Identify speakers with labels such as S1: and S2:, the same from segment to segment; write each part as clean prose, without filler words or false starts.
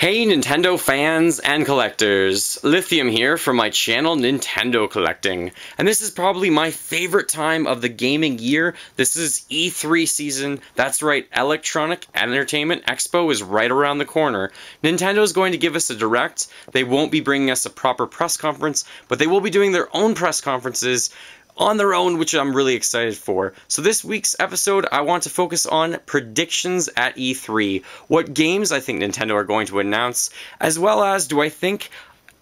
S1: Hey Nintendo fans and collectors, Lithium here from my channel Nintendo Collecting, and this is probably my favorite time of the gaming year. This is E3 season. That's right, Electronic Entertainment Expo is right around the corner. Nintendo is going to give us a direct. They won't be bringing us a proper press conference, but they will be doing their own press conferences on their own, which I'm really excited for. So this week's episode, I want to focus on predictions at E3, what games I think Nintendo are going to announce, as well as do I think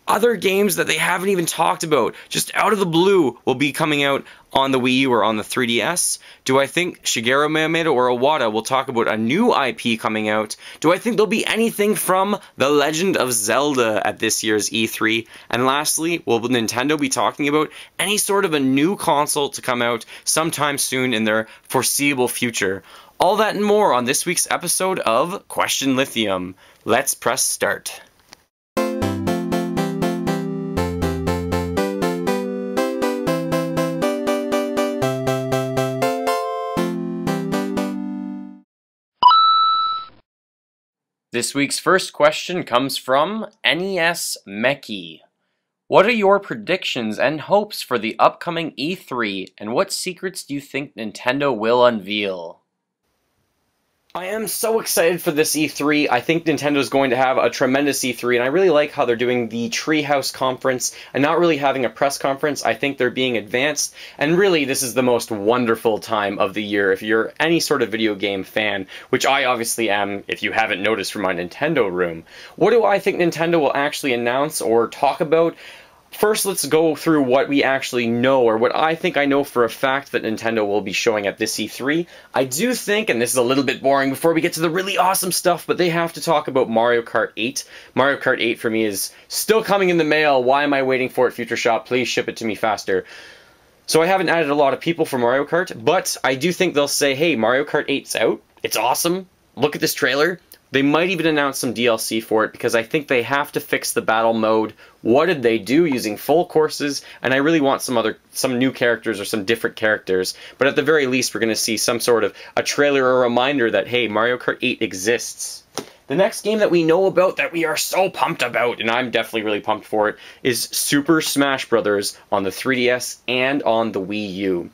S1: other games that they haven't even talked about, just out of the blue, will be coming out on the Wii U or on the 3DS? Do I think Shigeru Miyamoto or Iwata will talk about a new IP coming out? Do I think there'll be anything from The Legend of Zelda at this year's E3? And lastly, will Nintendo be talking about any sort of a new console to come out sometime soon in their foreseeable future? All that and more on this week's episode of Question Lithium. Let's press start. This week's first question comes from NES Meki. What are your predictions and hopes for the upcoming E3, and what secrets do you think Nintendo will unveil? I am so excited for this E3. I think Nintendo's going to have a tremendous E3, and I really like how they're doing the Treehouse conference and not really having a press conference. I think they're being advanced, and really this is the most wonderful time of the year if you're any sort of video game fan, which I obviously am if you haven't noticed from my Nintendo room. What do I think Nintendo will actually announce or talk about? First, let's go through what we actually know, or what I think I know for a fact that Nintendo will be showing at this E3. I do think, and this is a little bit boring before we get to the really awesome stuff, but they have to talk about Mario Kart 8. Mario Kart 8 for me is still coming in the mail. Why am I waiting for it, Future Shop? Please ship it to me faster. So I haven't added a lot of people for Mario Kart, but I do think they'll say, hey, Mario Kart 8's out. It's awesome. Look at this trailer. They might even announce some DLC for it, because I think they have to fix the battle mode. What did they do using full courses? And I really want some new characters or some different characters. But at the very least, we're going to see some sort of a trailer or a reminder that, hey, Mario Kart 8 exists. The next game that we know about that we are so pumped about, and I'm definitely really pumped for it, is Super Smash Bros. On the 3DS and on the Wii U.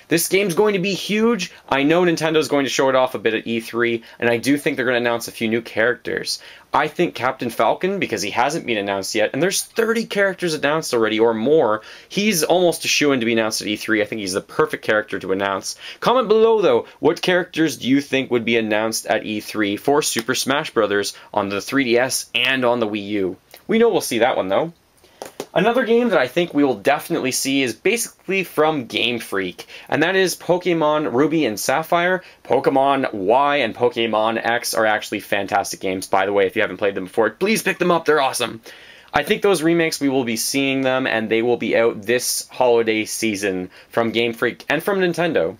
S1: This game's going to be huge. I know Nintendo's going to show it off a bit at E3, and I do think they're going to announce a few new characters. I think Captain Falcon, because he hasn't been announced yet, and there's 30 characters announced already, or more, he's almost a shoo-in to be announced at E3. I think he's the perfect character to announce. Comment below, though, what characters do you think would be announced at E3 for Super Smash Bros. On the 3DS and on the Wii U? We know we'll see that one, though. Another game that I think we will definitely see is basically from Game Freak, and that is Pokemon Ruby and Sapphire. Pokemon Y and Pokemon X are actually fantastic games, by the way. If you haven't played them before, please pick them up, they're awesome. I think those remakes, we will be seeing them, and they will be out this holiday season from Game Freak and from Nintendo.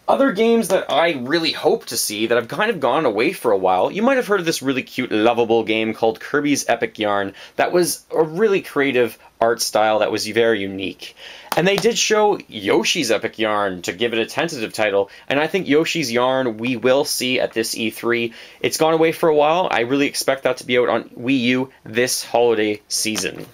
S1: Other games that I really hope to see that have kind of gone away for a while, you might have heard of this really cute, lovable game called Kirby's Epic Yarn that was a really creative art style that was very unique. And they did show Yoshi's Epic Yarn to give it a tentative title, and I think Yoshi's Yarn we will see at this E3. It's gone away for a while. I really expect that to be out on Wii U this holiday season.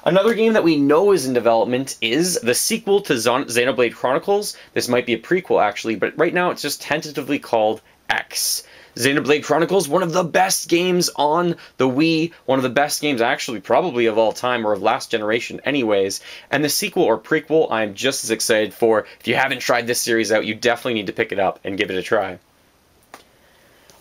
S1: Another game that we know is in development is the sequel to Xenoblade Chronicles. This might be a prequel, actually, but right now it's just tentatively called X. Xenoblade Chronicles, one of the best games on the Wii, one of the best games actually probably of all time, or of last generation anyways, and the sequel or prequel I'm just as excited for. If you haven't tried this series out, you definitely need to pick it up and give it a try.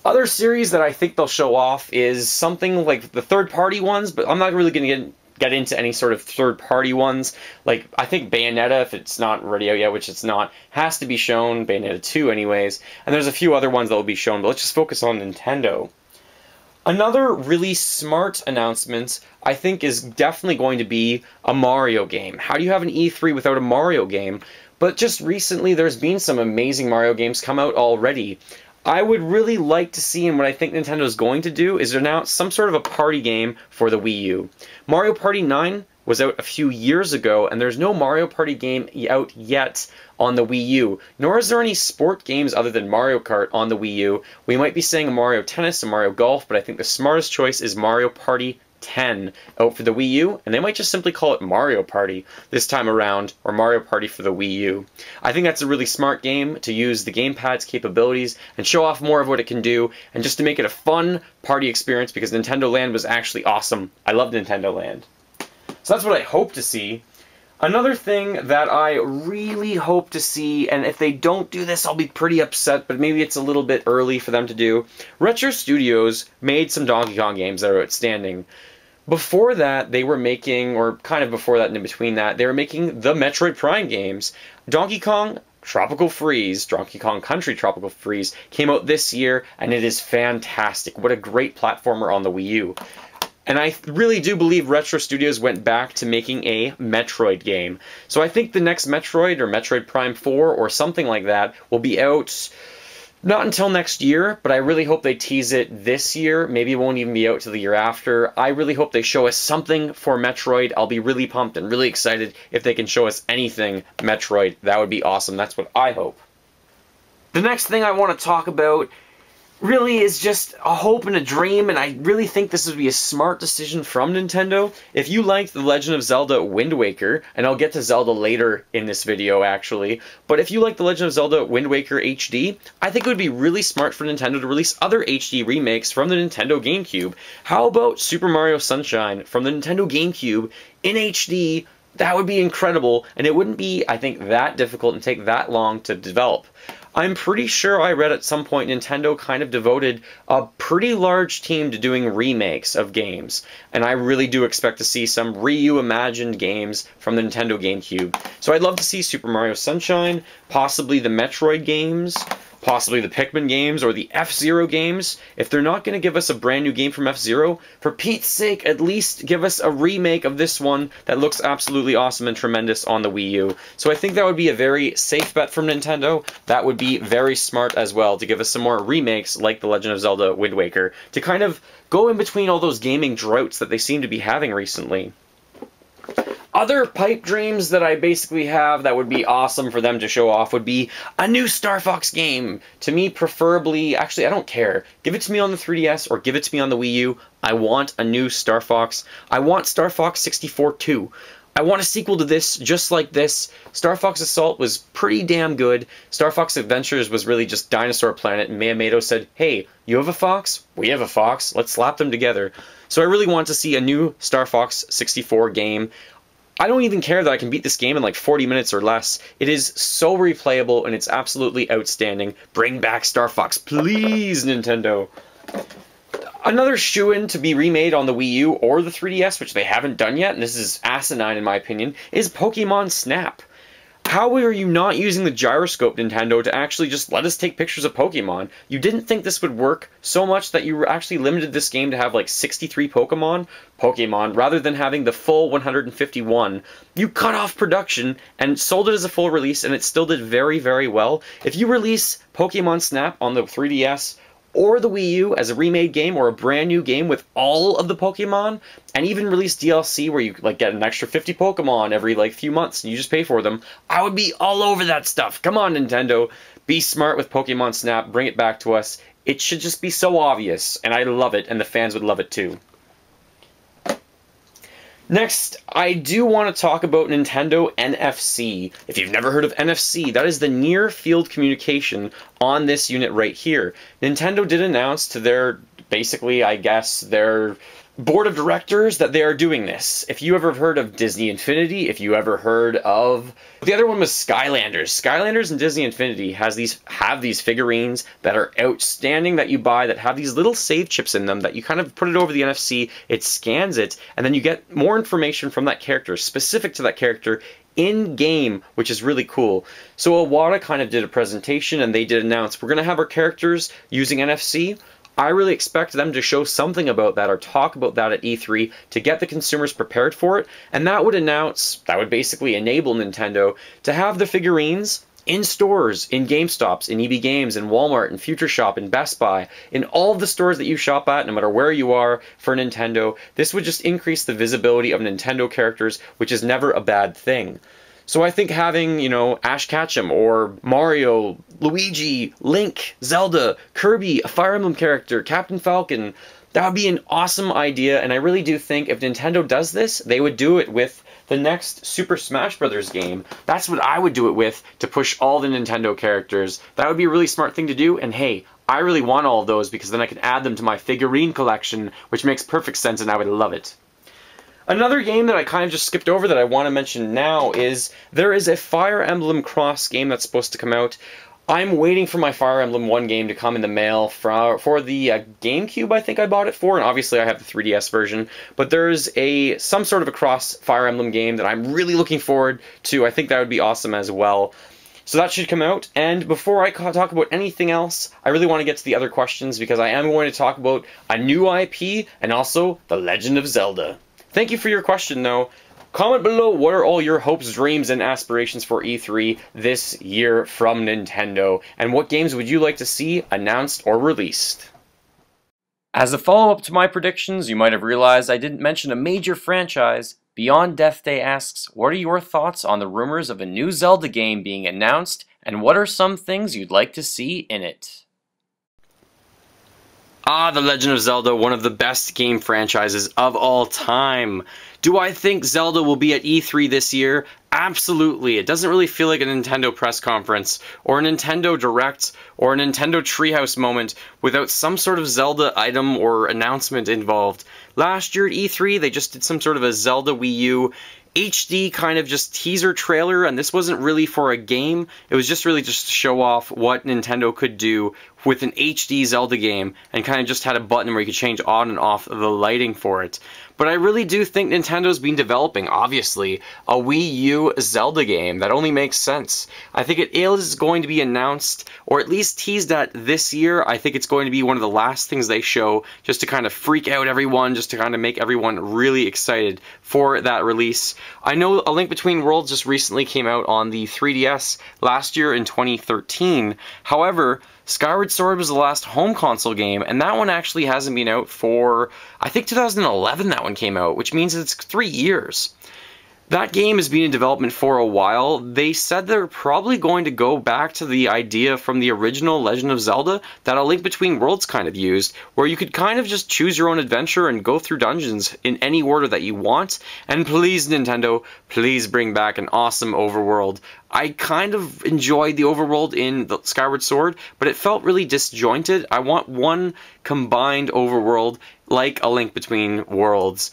S1: Other series that I think they'll show off is something like the third-party ones, but I'm not really going to get into any sort of third-party ones. Like, I think Bayonetta, if it's not ready out yet, which it's not, has to be shown. Bayonetta 2 anyways. And there's a few other ones that will be shown, but let's just focus on Nintendo. Another really smart announcement, I think, is definitely going to be a Mario game. How do you have an E3 without a Mario game? But just recently, there's been some amazing Mario games come out already. I would really like to see, and what I think Nintendo is going to do, is announce some sort of a party game for the Wii U. Mario Party 9 was out a few years ago, and there's no Mario Party game out yet on the Wii U, nor is there any sport games other than Mario Kart on the Wii U. We might be saying Mario Tennis and Mario Golf, but I think the smartest choice is Mario Party 10 out for the Wii U, and they might just simply call it Mario Party this time around, or Mario Party for the Wii U. I think that's a really smart game to use the gamepad's capabilities and show off more of what it can do, and just to make it a fun party experience, because Nintendo Land was actually awesome. I love Nintendo Land. So that's what I hope to see. Another thing that I really hope to see, and if they don't do this, I'll be pretty upset, but maybe it's a little bit early for them to do. Retro Studios made some Donkey Kong games that are outstanding. Before that, they were making, or kind of before that and in between that, they were making the Metroid Prime games. Donkey Kong Tropical Freeze, Donkey Kong Country Tropical Freeze, came out this year, and it is fantastic. What a great platformer on the Wii U. And I really do believe Retro Studios went back to making a Metroid game. So I think the next Metroid, or Metroid Prime 4, or something like that, will be out not until next year, but I really hope they tease it this year. Maybe it won't even be out till the year after. I really hope they show us something for Metroid. I'll be really pumped and really excited if they can show us anything Metroid. That would be awesome. That's what I hope. The next thing I want to talk about really is just a hope and a dream, and I really think this would be a smart decision from Nintendo. If you liked The Legend of Zelda Wind Waker, and I'll get to Zelda later in this video actually, but if you like The Legend of Zelda Wind Waker HD, I think it would be really smart for Nintendo to release other HD remakes from the Nintendo GameCube. How about Super Mario Sunshine from the Nintendo GameCube in HD? That would be incredible, and it wouldn't be, I think, that difficult and take that long to develop. I'm pretty sure I read at some point Nintendo kind of devoted a pretty large team to doing remakes of games, and I really do expect to see some reimagined games from the Nintendo GameCube. So I'd love to see Super Mario Sunshine, possibly the Metroid games, possibly the Pikmin games, or the F-Zero games. If they're not going to give us a brand new game from F-Zero, for Pete's sake, at least give us a remake of this one that looks absolutely awesome and tremendous on the Wii U. So I think that would be a very safe bet from Nintendo. That would be very smart as well, to give us some more remakes like The Legend of Zelda Wind Waker, to kind of go in between all those gaming droughts that they seem to be having recently. Other pipe dreams that I basically have that would be awesome for them to show off would be a new Star Fox game. To me, preferably, actually, I don't care. Give it to me on the 3DS or give it to me on the Wii U. I want a new Star Fox. I want Star Fox 64 too. I want a sequel to this, just like this. Star Fox Assault was pretty damn good. Star Fox Adventures was really just Dinosaur Planet, and Miyamoto said, hey, you have a fox? We have a fox. Let's slap them together. So I really want to see a new Star Fox 64 game. I don't even care that I can beat this game in like 40 minutes or less. It is so replayable, and it's absolutely outstanding. Bring back Star Fox, please, Nintendo. Another shoo-in to be remade on the Wii U or the 3DS, which they haven't done yet, and this is asinine in my opinion, is Pokemon Snap. How are you not using the gyroscope, Nintendo, to actually just let us take pictures of Pokemon? You didn't think this would work so much that you actually limited this game to have like 63 Pokemon, rather than having the full 151. You cut off production and sold it as a full release, and it still did very, very well. If you release Pokemon Snap on the 3DS or the Wii U as a remade game or a brand new game with all of the Pokemon, and even release DLC where you like get an extra 50 Pokemon every like few months and you just pay for them, I would be all over that stuff. Come on, Nintendo. Be smart with Pokemon Snap. Bring it back to us. It should just be so obvious, and I love it, and the fans would love it too. Next, I do want to talk about Nintendo NFC. If you've never heard of NFC, that is the near field communication on this unit right here. Nintendo did announce to their, basically, I guess, their board of directors that they are doing this. If you ever heard of Disney Infinity, if you ever heard of... The other one was Skylanders. Skylanders and Disney Infinity have these figurines that are outstanding that you buy that have these little save chips in them that you kind of put it over the NFC, it scans it, and then you get more information from that character, specific to that character, in-game, which is really cool. So Iwata kind of did a presentation, and they did announce, we're going to have our characters using NFC. I really expect them to show something about that or talk about that at E3 to get the consumers prepared for it, and that would basically enable Nintendo to have the figurines in stores, in GameStops, in EB Games, in Walmart, in Future Shop, in Best Buy, in all of the stores that you shop at, no matter where you are for Nintendo. This would just increase the visibility of Nintendo characters, which is never a bad thing. So I think having, you know, Ash Ketchum or Mario, Luigi, Link, Zelda, Kirby, a Fire Emblem character, Captain Falcon, that would be an awesome idea, and I really do think if Nintendo does this, they would do it with the next Super Smash Bros. Game. That's what I would do it with to push all the Nintendo characters. That would be a really smart thing to do, and hey, I really want all of those because then I can add them to my figurine collection, which makes perfect sense and I would love it. Another game that I kind of just skipped over that I want to mention now is there is a Fire Emblem Cross game that's supposed to come out. I'm waiting for my Fire Emblem 1 game to come in the mail for the GameCube, I think I bought it for, and obviously I have the 3DS version, but there's some sort of a cross Fire Emblem game that I'm really looking forward to. I think that would be awesome as well. So that should come out, and before I talk about anything else, I really want to get to the other questions because I am going to talk about a new IP and also The Legend of Zelda. Thank you for your question, though. Comment below what are all your hopes, dreams, and aspirations for E3 this year from Nintendo, and what games would you like to see announced or released? As a follow-up to my predictions, you might have realized I didn't mention a major franchise. Beyond Death Day asks, what are your thoughts on the rumors of a new Zelda game being announced, and what are some things you'd like to see in it? The Legend of Zelda, one of the best game franchises of all time. Do I think Zelda will be at E3 this year? Absolutely. It doesn't really feel like a Nintendo press conference, or a Nintendo Direct, or a Nintendo Treehouse moment without some sort of Zelda item or announcement involved. Last year at E3, they just did some sort of a Zelda Wii U HD kind of just teaser trailer, and this wasn't really for a game. It was just really just to show off what Nintendo could do with an HD Zelda game, and kind of just had a button where you could change on and off the lighting for it. But I really do think Nintendo's been developing, obviously, a Wii U Zelda game. That only makes sense. I think it is going to be announced, or at least teased at this year. I think it's going to be one of the last things they show, just to kind of freak out everyone, just to kind of make everyone really excited for that release. I know A Link Between Worlds just recently came out on the 3DS last year in 2013. However, Skyward Sword was the last home console game, and that one actually hasn't been out for, I think 2011 that one came out, which means it's 3 years. That game has been in development for a while. They said they're probably going to go back to the idea from the original Legend of Zelda that A Link Between Worlds kind of used, where you could kind of just choose your own adventure and go through dungeons in any order that you want. And please, Nintendo, please bring back an awesome overworld. I kind of enjoyed the overworld in the Skyward Sword, but it felt really disjointed. I want one combined overworld like A Link Between Worlds,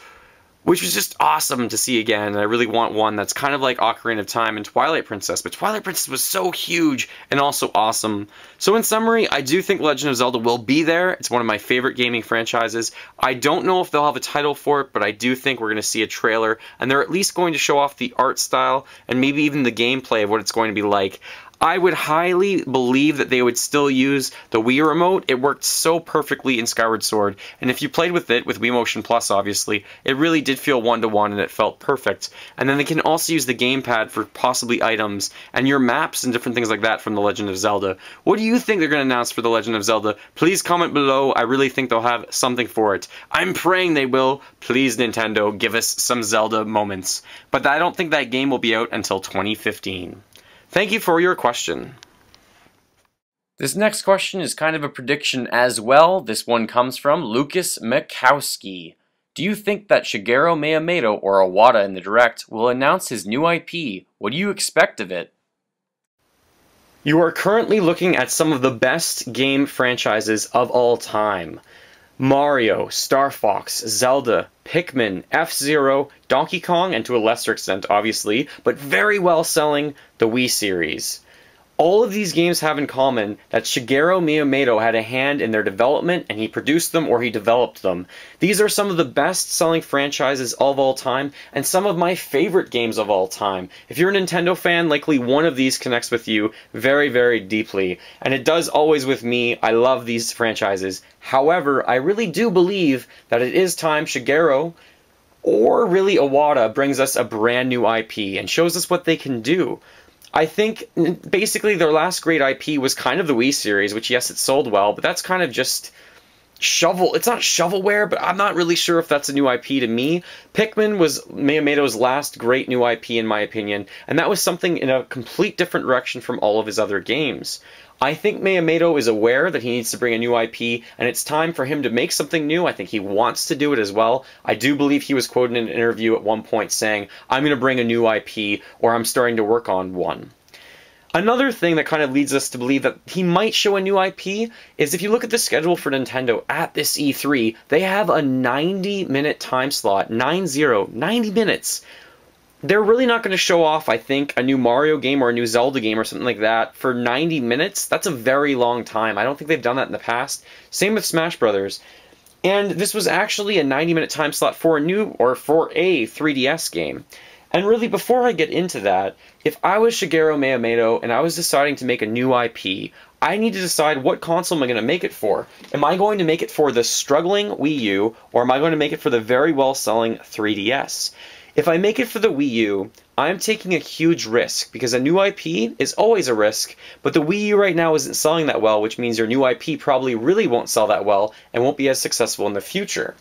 S1: which was just awesome to see again. I really want one that's kind of like Ocarina of Time and Twilight Princess, but Twilight Princess was so huge and also awesome. So in summary, I do think Legend of Zelda will be there. It's one of my favorite gaming franchises. I don't know if they'll have a title for it, but I do think we're going to see a trailer, and they're at least going to show off the art style and maybe even the gameplay of what it's going to be like. I would highly believe that they would still use the Wii remote. It worked so perfectly in Skyward Sword, and if you played with it, with Wii Motion Plus obviously, it really did feel one-to-one and it felt perfect. And then they can also use the gamepad for possibly items and your maps and different things like that from The Legend of Zelda. What do you think they're going to announce for The Legend of Zelda? Please comment below. I really think they'll have something for it. I'm praying they will. Please, Nintendo, give us some Zelda moments. But I don't think that game will be out until 2015. Thank you for your question. This next question is kind of a prediction as well. This one comes from Lucas Mikowski. Do you think that Shigeru Miyamoto or Iwata in the Direct will announce his new IP? What do you expect of it? You are currently looking at some of the best game franchises of all time. Mario, Star Fox, Zelda, Pikmin, F-Zero, Donkey Kong, and to a lesser extent, obviously, but very well selling, the Wii series. All of these games have in common that Shigeru Miyamoto had a hand in their development, and he produced them or he developed them. These are some of the best-selling franchises of all time, and some of my favorite games of all time. If you're a Nintendo fan, likely one of these connects with you very, very deeply. And it does always with me. I love these franchises. However, I really do believe that it is time Shigeru, or really Iwata, brings us a brand new IP and shows us what they can do. I think basically their last great IP was kind of the Wii series, which yes, it sold well, but that's kind of just it's not shovelware, but I'm not really sure if that's a new IP to me. Pikmin was Miyamoto's last great new IP in my opinion, and that was something in a complete different direction from all of his other games. I think Miyamoto is aware that he needs to bring a new IP, and it's time for him to make something new. I think he wants to do it as well. I do believe he was quoted in an interview at one point saying, I'm going to bring a new IP, or I'm starting to work on one. Another thing that kind of leads us to believe that he might show a new IP is if you look at the schedule for Nintendo at this E3, they have a 90-minute time slot, 90 minutes. They're really not going to show off, I think, a new Mario game or a new Zelda game or something like that for 90 minutes. That's a very long time. I don't think they've done that in the past. Same with Smash Brothers. And this was actually a 90-minute time slot for a 3DS game. And really, before I get into that, if I was Shigeru Miyamoto and I was deciding to make a new IP, I need to decide what console am I going to make it for. Am I going to make it for the struggling Wii U, or am I going to make it for the very well-selling 3DS? If I make it for the Wii U, I'm taking a huge risk, because a new IP is always a risk, but the Wii U right now isn't selling that well, which means your new IP probably really won't sell that well and won't be as successful in the future.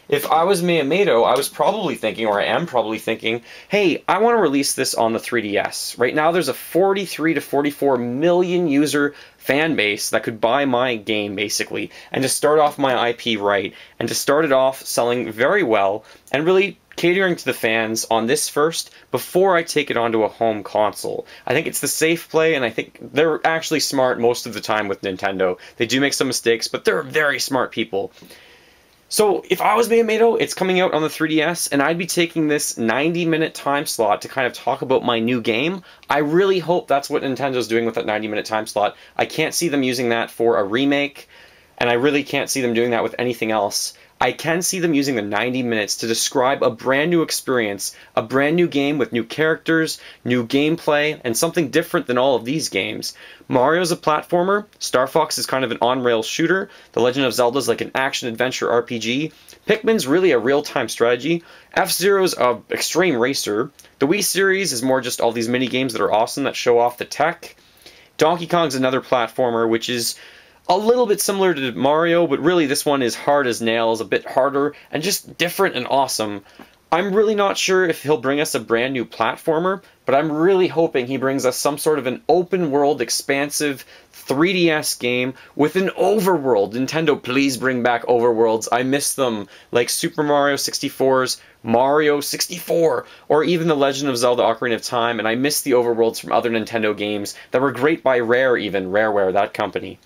S1: If I was Miyamoto, I was probably thinking, or I am probably thinking, hey, I want to release this on the 3DS. Right now there's a 43 to 44 million user fan base that could buy my game, basically, and to start off my IP right, and to start it off selling very well, and really catering to the fans on this first before I take it onto a home console. I think it's the safe play, and I think they're actually smart most of the time with Nintendo. They do make some mistakes, but they're very smart people. So if I was Miyamoto, it's coming out on the 3DS, and I'd be taking this 90-minute time slot to kind of talk about my new game. I really hope that's what Nintendo's doing with that 90-minute time slot. I can't see them using that for a remake, and I really can't see them doing that with anything else. I can see them using the 90 minutes to describe a brand new experience, a brand new game with new characters, new gameplay, and something different than all of these games. Mario's a platformer, Star Fox is kind of an on-rails shooter, The Legend of Zelda is like an action-adventure RPG, Pikmin's really a real-time strategy, F-Zero's an extreme racer, the Wii series is more just all these mini-games that are awesome that show off the tech, Donkey Kong's another platformer, which is a little bit similar to Mario, but really this one is hard as nails, a bit harder, and just different and awesome. I'm really not sure if he'll bring us a brand new platformer, but I'm really hoping he brings us some sort of an open world, expansive 3DS game with an overworld. Nintendo, please bring back overworlds. I miss them, like Super Mario 64's Mario 64, or even The Legend of Zelda Ocarina of Time, and I miss the overworlds from other Nintendo games that were great by Rare even, Rareware, that company.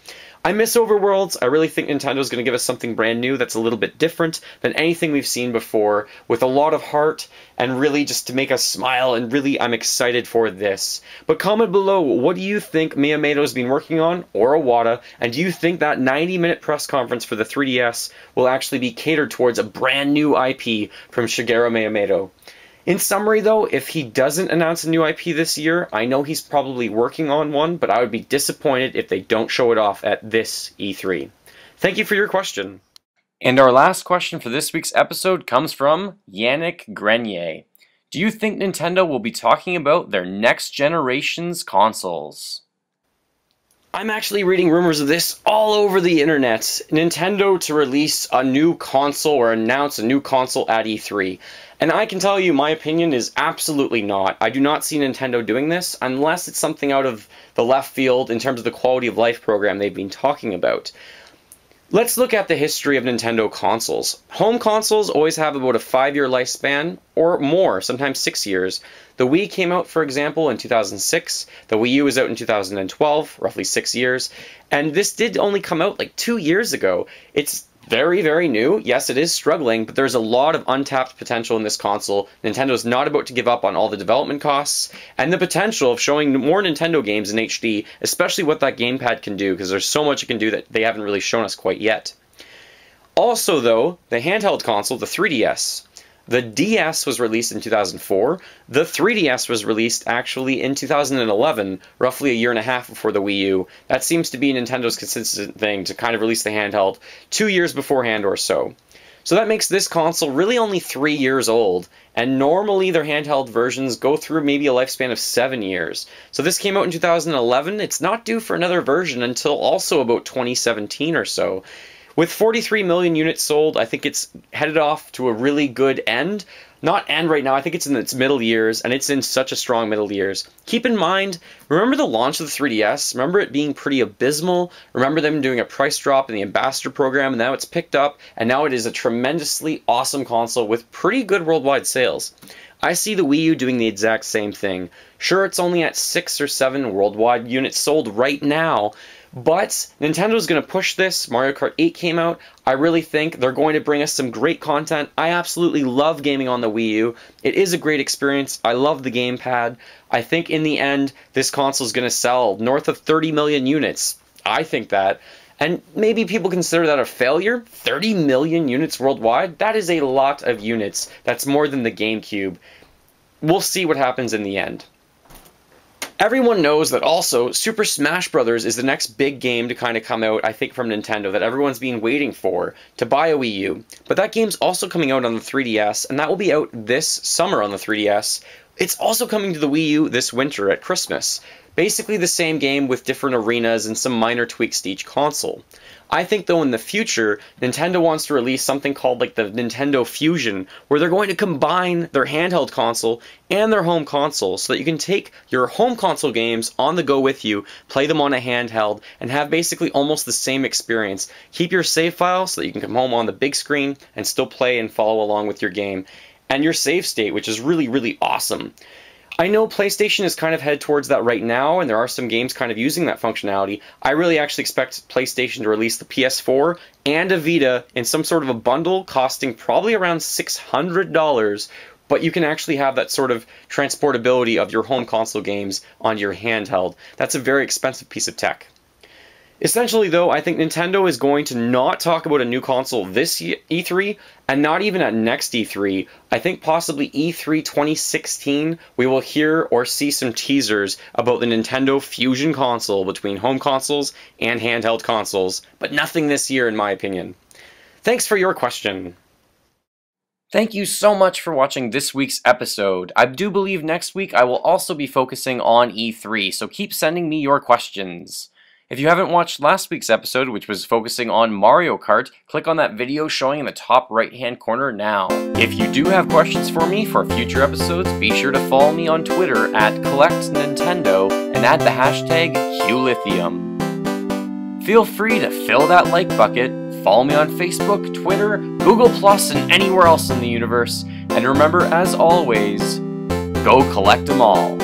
S1: I miss overworlds. I really think Nintendo's going to give us something brand new that's a little bit different than anything we've seen before, with a lot of heart, and really just to make us smile, and really I'm excited for this. But comment below, what do you think Miyamoto's been working on, or Iwata, and do you think that 90-minute press conference for the 3DS will actually be catered towards a brand new IP from Shigeru Miyamoto? In summary, though, if he doesn't announce a new IP this year, I know he's probably working on one, but I would be disappointed if they don't show it off at this E3. Thank you for your question. And our last question for this week's episode comes from Yannick Grenier. Do you think Nintendo will be talking about their next generation's consoles? I'm actually reading rumors of this all over the internet. Nintendo to release a new console or announce a new console at E3. And I can tell you my opinion is absolutely not. I do not see Nintendo doing this unless it's something out of the left field in terms of the quality of life program they've been talking about. Let's look at the history of Nintendo consoles. Home consoles always have about a 5-year lifespan, or more, sometimes 6 years. The Wii came out, for example, in 2006. The Wii U was out in 2012, roughly 6 years. And this did only come out like 2 years ago. It's very, very new. Yes, it is struggling, but there's a lot of untapped potential in this console. Nintendo's not about to give up on all the development costs, and the potential of showing more Nintendo games in HD, especially what that gamepad can do, because there's so much it can do that they haven't really shown us quite yet. Also, though, the handheld console, the 3DS. The DS was released in 2004. The 3DS was released actually in 2011, roughly a year and a half before the Wii U. That seems to be Nintendo's consistent thing, to kind of release the handheld 2 years beforehand or so. So that makes this console really only 3 years old, and normally their handheld versions go through maybe a lifespan of 7 years. So this came out in 2011, it's not due for another version until also about 2017 or so. With 43 million units sold, I think it's headed off to a really good end. Not end right now, I think it's in its middle years, and it's in such a strong middle years. Keep in mind, remember the launch of the 3DS? Remember it being pretty abysmal? Remember them doing a price drop in the Ambassador program, and now it's picked up, and now it is a tremendously awesome console with pretty good worldwide sales. I see the Wii U doing the exact same thing. Sure, it's only at 6 or 7 worldwide units sold right now, but Nintendo's going to push this. Mario Kart 8 came out. I really think they're going to bring us some great content. I absolutely love gaming on the Wii U. It is a great experience. I love the gamepad. I think in the end, this console is going to sell north of 30 million units. I think that. And maybe people consider that a failure. 30 million units worldwide? That is a lot of units. That's more than the GameCube. We'll see what happens in the end. Everyone knows that also Super Smash Bros. Is the next big game to kind of come out, I think, from Nintendo that everyone's been waiting for to buy a Wii U. But that game's also coming out on the 3DS, and that will be out this summer on the 3DS. It's also coming to the Wii U this winter at Christmas. Basically the same game with different arenas and some minor tweaks to each console. I think though in the future, Nintendo wants to release something called like the Nintendo Fusion, where they're going to combine their handheld console and their home console so that you can take your home console games on the go with you, play them on a handheld, and have basically almost the same experience. Keep your save file so that you can come home on the big screen and still play and follow along with your game. And your save state, which is really, really awesome. I know PlayStation is kind of headed towards that right now, and there are some games kind of using that functionality. I really actually expect PlayStation to release the PS4 and a Vita in some sort of a bundle costing probably around $600, but you can actually have that sort of transportability of your home console games onto your handheld. That's a very expensive piece of tech. Essentially, though, I think Nintendo is going to not talk about a new console this E3, and not even at next E3. I think possibly E3 2016, we will hear or see some teasers about the Nintendo Fusion console between home consoles and handheld consoles, but nothing this year in my opinion. Thanks for your question. Thank you so much for watching this week's episode. I do believe next week I will also be focusing on E3, so keep sending me your questions. If you haven't watched last week's episode, which was focusing on Mario Kart, click on that video showing in the top right-hand corner now. If you do have questions for me for future episodes, be sure to follow me on Twitter at CollectNintendo and add the hashtag #HughLithium. Feel free to fill that like bucket, follow me on Facebook, Twitter, Google+, and anywhere else in the universe, and remember, as always, go collect them all.